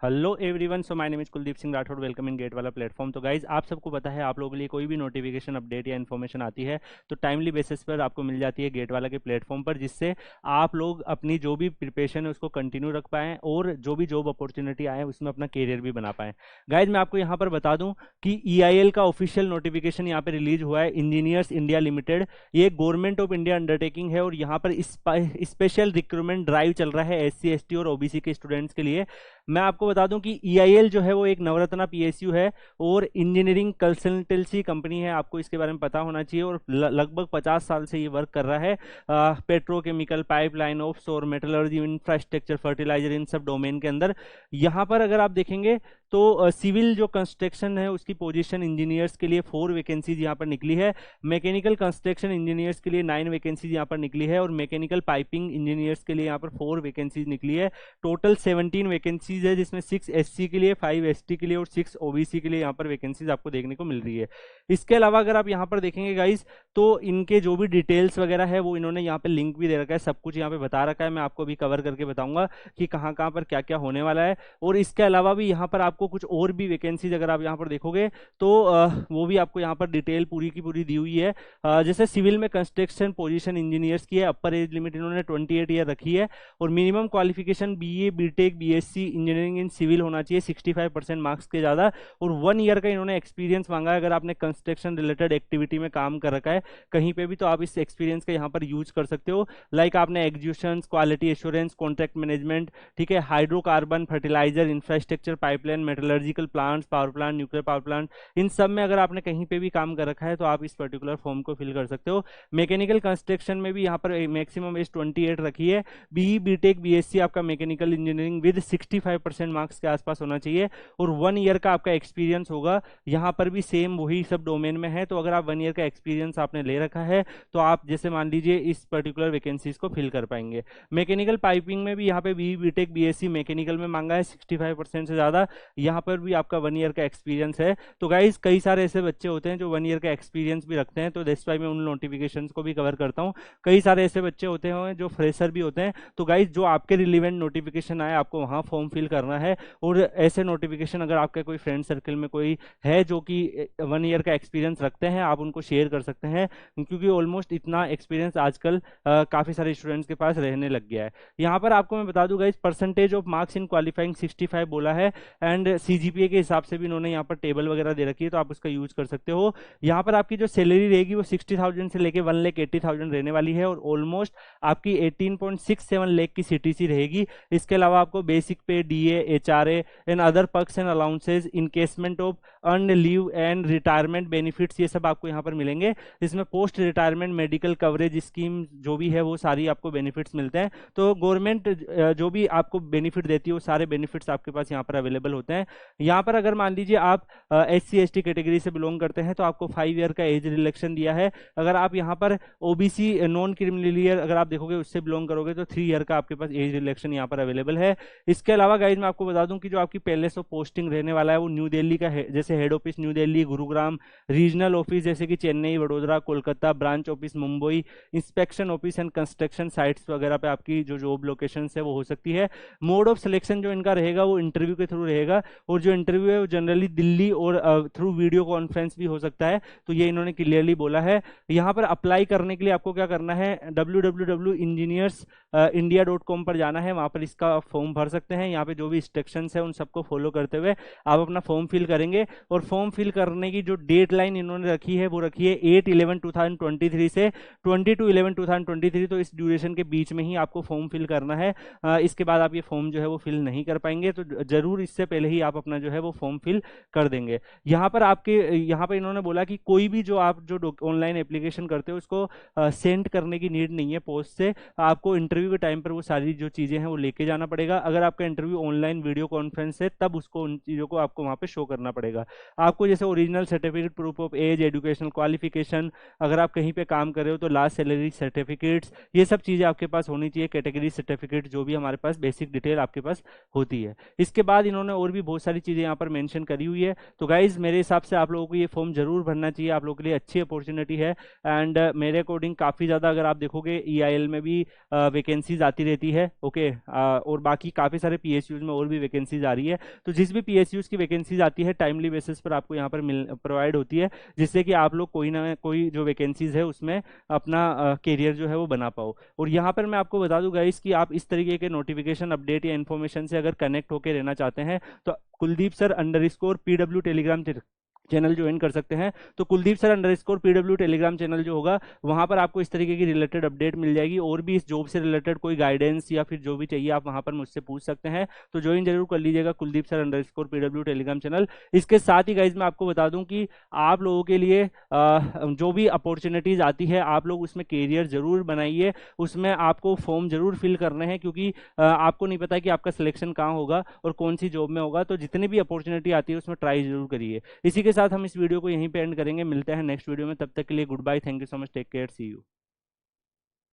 Hello everyone, so my name is Kuldeep Singh Rathore. Welcome in GATE वाला platform. तो guys आप सबको पता है, आप लोगों के लिए कोई भी नोटिफिकेशन, अपडेट या इन्फॉर्मेशन आती है तो टाइमली बेसिस पर आपको मिल जाती है गेट वाला के प्लेटफॉर्म पर, जिससे आप लोग अपनी जो भी प्रिपरेशन है उसको कंटिन्यू रख पाएं और जो भी जॉब अपॉर्चुनिटी आए उसमें अपना करियर भी बना पाएं। गाइज मैं आपको यहाँ पर बता दूं कि EIL का ऑफिशियल नोटिफिकेशन यहाँ पर रिलीज हुआ है। इंजीनियर्स इंडिया लिमिटेड, ये गवर्नमेंट ऑफ इंडिया अंडरटेकिंग है और यहाँ पर स्पेशल रिक्रूटमेंट ड्राइव चल रहा है SC ST और OBC के स्टूडेंट्स के लिए। मैं आपको बता दूं कि EIL जो है वो एक नवरत्ना PSU है और इंजीनियरिंग कंसल्टेंसी कंपनी है। आपको इसके बारे में पता होना चाहिए और लगभग 50 साल से ये वर्क कर रहा है petrochemical, pipeline, offshore, metallurgy, infrastructure, fertiliser, इन सब डोमेन के अंदर। यहाँ पर अगर आप देखेंगे तो सिविल जो कंस्ट्रक्शन है उसकी पोजीशन इंजीनियर्स के लिए 4 वैकेंसीज यहाँ पर निकली है। मैकेनिकल कंस्ट्रक्शन इंजीनियर्स के लिए 9 वैकेंसीज यहाँ पर निकली है और मैकेनिकल पाइपिंग इंजीनियर्स के लिए यहाँ पर 4 वैकेंसीज निकली है। टोटल 17 वैकेंसीज है, जिसमें 6 SC के लिए, 5 ST के लिए और 6 OBC के लिए यहाँ पर वैकेंसीज आपको देखने को मिल रही है। इसके अलावा अगर आप यहाँ पर देखेंगे गाइज, तो इनके जो भी डिटेल्स वगैरह है वो इन्होंने यहाँ पे लिंक भी दे रखा है, सब कुछ यहाँ पे बता रखा है। मैं आपको भी कवर करके बताऊंगा कि कहाँ कहाँ पर क्या क्या होने वाला है। और इसके अलावा भी यहाँ पर आपको कुछ और भी वैकेंसीज अगर आप यहाँ पर देखोगे तो वो भी आपको यहाँ पर डिटेल पूरी की पूरी दी हुई है। जैसे सिविल में कंस्ट्रक्शन पोजीशन इंजीनियर्स की है, अपर एज लिमिट इन्होंने 28 ईयर रखी है और minimum qualification BA BTech BSc engineering in civil होना चाहिए 65% मार्क्स के ज़्यादा, और 1 ईयर का इन्होंने एक्सपीरियंस मांगा है। अगर आपने कंस्ट्रक्शन रिलेटेड एक्टिविटी में काम कर रखा है कहीं पे भी तो आप इस एक्सपीरियंस का यहाँ पर यूज कर सकते हो। लाइक आपने execution, quality assurance, contract management, ठीक है, hydrocarbon, fertiliser, infrastructure, pipeline, metallurgical plants, power plant, nuclear power plant, इन सब में अगर आपने कहीं पे भी काम कर रखा है तो आप इस पर्टिकुलर फॉर्म को फिल कर सकते हो। मैकेनिकल कंस्ट्रक्शन में भी यहाँ पर मैक्सिमम एज 28 रखी है। BE BTech BSc आपका मैकेनिकल इंजीनियरिंग विद 65% मार्क्स के आसपास होना चाहिए और 1 ईयर का आपका एक्सपीरियंस होगा। यहाँ पर भी सेम वही सब डोमेन में है, तो अगर आप 1 ईयर का एक्सपीरियंस आपने ले रखा है तो आप जैसे मान लीजिए इस पर्टिकुलर वैकेंसीज को फिल कर पाएंगे। मैकेनिकल पाइपिंग में भी यहाँ पे BE BTech BSc मैकेनिकल में मांगा है 65% से ज़्यादा, यहाँ पर भी आपका 1 ईयर का एक्सपीरियंस है। तो गाइज कई सारे ऐसे बच्चे होते हैं जो 1 ईयर का एक्सपीरियंस भी रखते हैं, तो दैट्स व्हाई मैं उन नोटिफिकेशंस को भी कवर करता हूँ। कई सारे ऐसे बच्चे होते हैं जो फ्रेशर भी होते हैं। तो गाइज जो आपके रिलेवेंट नोटिफिकेशन आए आपको वहाँ फॉर्म फिल करना है। और ऐसे नोटिफिकेशन अगर आपके कोई फ्रेंड सर्कल में कोई है जो कि 1 ईयर का एक्सपीरियंस रखते हैं, आप उनको शेयर कर सकते हैं, क्योंकि ऑलमोस्ट इतना एक्सपीरियंस आजकल काफ़ी सारे स्टूडेंट्स के पास रहने लग गया है। यहाँ पर आपको मैं बता दूँ guys, percentage of marks in qualifying 65 बोला है एंड CGPA के हिसाब से भी इन्होंने यहाँ पर टेबल वगैरह दे रखी है, तो आप उसका यूज कर सकते हो। यहाँ पर आपकी जो सैलरी रहेगी वो 60,000 से लेके 1,80,000 रहने वाली है और ऑलमोस्ट आपकी 18.67 लाख की CTC रहेगी। इसके अलावा आपको बेसिक पे, DA, HRA and other perks and allowances, encasement of earn leave and retirement benefits, ये सब आपको यहाँ पर मिलेंगे। इसमें post retirement medical coverage scheme जो भी है वो सारी आपको बेनिफिट्स मिलते हैं। तो गवर्नमेंट जो भी आपको बेनिफिट देती है वो सारे बेनिफिट्स आपके पास यहाँ पर अवेलेबल होते हैं। यहाँ पर अगर मान लीजिए आप SC ST कैटेगरी से बिलोंग करते हैं तो आपको 5 ईयर का एज रिलेक्शन दिया है। अगर आप यहाँ पर OBC नॉन क्रिमिनल ईयर अगर आप देखोगे उससे बिलोंग करोगे तो 3 ईयर का आपके पास एज रिलेक्शन यहाँ पर अवेलेबल है। इसके अलावा गाइज मैं आपको बता दूं कि जो आपकी पैलेस ऑफ पोस्टिंग रहने वाला है वो न्यू दिल्ली का है, जैसे head office new Delhi, Gurugram, regional office जैसे कि Chennai, Vadodara, Kolkata, branch office Mumbai, inspection office and construction sites वगैरह पे आपकी जो जॉब लोकेशन है वो हो सकती है। मोड ऑफ सिलेक्शन जो इनका रहेगा वो इंटरव्यू के थ्रू रहेगा और जो इंटरव्यू है वो जनरली दिल्ली और थ्रू वीडियो कॉन्फ्रेंस भी हो सकता है, तो ये इन्होंने क्लियरली बोला है। यहाँ पर अप्लाई करने के लिए आपको क्या करना है, www.engineersindia.com पर जाना है, वहाँ पर इसका फॉर्म भर सकते हैं। यहाँ पे जो भी इंस्ट्रक्शंस है उन सबको फॉलो करते हुए आप अपना फॉर्म फिल करेंगे और फॉर्म फिल करने की जो डेट लाइन इन्होंने रखी है वो रखी है 8/11/2023 से 22/11/2023, तो इस ड्यूरेशन के बीच में ही आपको फॉर्म फिल करना है। इसके बाद आप ये फॉर्म जो है वो फिल नहीं कर पाएंगे, तो जरूर इससे पहले ही आप अपना जो है वो फॉर्म फिल कर देंगे। यहाँ पर इन्होंने बोला कि कोई भी जो आप जो ऑनलाइन एप्लीकेशन करते हो उसको सेंड करने की नीड नहीं है पोस्ट से, आपको इंटरव्यू के टाइम पर वो सारी जो चीज़ें हैं वो लेके जाना पड़ेगा। अगर आपका इंटरव्यू ऑनलाइन वीडियो कॉन्फ्रेंस है तब उसको उन चीज़ों को आपको वहाँ पे शो करना पड़ेगा। आपको जैसे original certificate, proof of age, educational qualification, अगर आप कहीं पे काम कर रहे हो तो लास्ट सैलरी सर्टिफिकेट्स, ये सब चीज़ें आपके पास होनी चाहिए। कैटेगरी सर्टिफिकेट जो भी हमारे पास बेसिक डिटेल आपके पास होती है। इसके बाद इन्होंने और भी बहुत सारी चीज़ें यहाँ पर मेंशन करी हुई है। तो गाइज मेरे हिसाब से आप लोगों को ये फॉर्म जरूर भरना चाहिए, आप लोगों के लिए अच्छी अपॉर्चुनिटी है। एंड मेरे अकॉर्डिंग काफ़ी ज़्यादा अगर आप देखोगे EIL में भी वैकेंसीज आती रहती है। ओके, और बाकी काफ़ी सारे PSUs में और भी वैकेंसीज आ रही है। तो जिस भी PSUs की वैकेंसीज आती है टाइमली बेसिस पर आपको यहाँ पर प्रोवाइड होती है, जिससे कि आप लोग कोई ना कोई जो वैकेंसीज है उसमें अपना करियर जो है वो बना पाओ। और यहाँ पर मैं आपको बता दूं गाइस कि आप इस तरीके के नोटिफिकेशन अपडेट या इन्फॉर्मेशन से अगर कनेक्ट होकर रहना चाहते हैं तो Kuldeep sir underscore PW Telegram channel join कर सकते हैं। तो Kuldeep sir underscore PW Telegram channel जो होगा वहां पर आपको इस तरीके की रिलेटेड अपडेट मिल जाएगी, और भी इस जॉब से रिलेटेड कोई गाइडेंस या फिर जो भी चाहिए आप वहां पर मुझसे पूछ सकते हैं। तो ज्वाइन जरूर कर लीजिएगा Kuldeep sir underscore PW Telegram channel. इसके साथ ही गाइज मैं आपको बता दूं कि आप लोगों के लिए जो भी अपॉर्चुनिटीज आती है आप लोग उसमें कैरियर जरूर बनाइए, उसमें आपको फॉर्म जरूर फिल करने हैं, क्योंकि आपको नहीं पता कि आपका सिलेक्शन कहाँ होगा और कौन सी जॉब में होगा। तो जितनी भी अपॉर्चुनिटी आती है उसमें ट्राई जरूर करिए। इसी के साथ हम इस वीडियो को यहीं पे एंड करेंगे, मिलते हैं नेक्स्ट वीडियो में, तब तक के लिए goodbye, thank you so much, take care, see you.